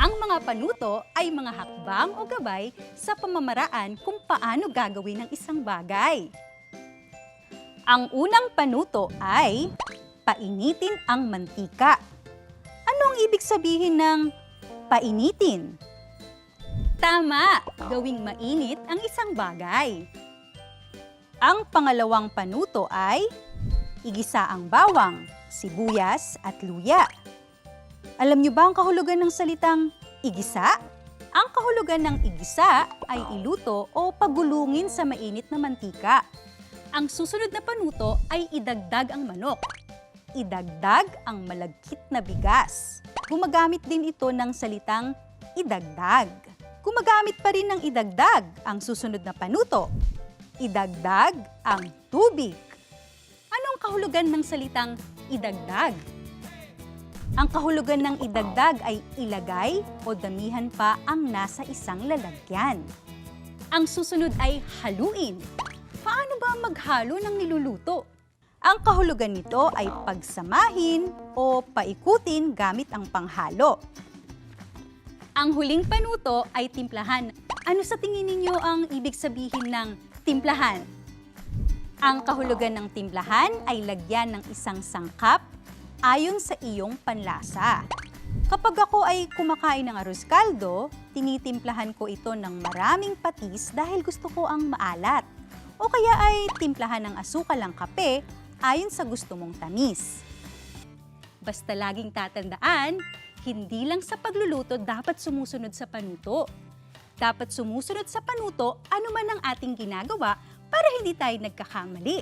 Ang mga panuto ay mga hakbang o gabay sa pamamaraan kung paano gagawin ang isang bagay. Ang unang panuto ay painitin ang mantika. Anong ibig sabihin ng painitin? Tama! Gawing mainit ang isang bagay. Ang pangalawang panuto ay igisa ang bawang, sibuyas at luya. Alam niyo ba ang kahulugan ng salitang igisa? Ang kahulugan ng igisa ay iluto o pagulungin sa mainit na mantika. Ang susunod na panuto ay idagdag ang manok. Idagdag ang malagkit na bigas. Gumagamit din ito ng salitang idagdag. Gumagamit pa rin ng idagdag ang susunod na panuto. Idagdag ang tubig. Anong kahulugan ng salitang idagdag? Ang kahulugan ng idagdag ay ilagay o damihan pa ang nasa isang lalagyan. Ang susunod ay haluin. Paano ba maghalo ng niluluto? Ang kahulugan nito ay pagsamahin o paikutin gamit ang panghalo. Ang huling panuto ay timplahan. Ano sa tingin ninyo ang ibig sabihin ng timplahan? Ang kahulugan ng timplahan ay lagyan ng isang sangkap ayon sa iyong panlasa. Kapag ako ay kumakain ng arroz caldo, tinitimplahan ko ito ng maraming patis dahil gusto ko ang maalat. O kaya ay timplahan ng asukal ang kape ayon sa gusto mong tamis. Basta laging tatandaan, hindi lang sa pagluluto dapat sumusunod sa panuto. Dapat sumusunod sa panuto anuman ang ating ginagawa para hindi tayo nagkakamali.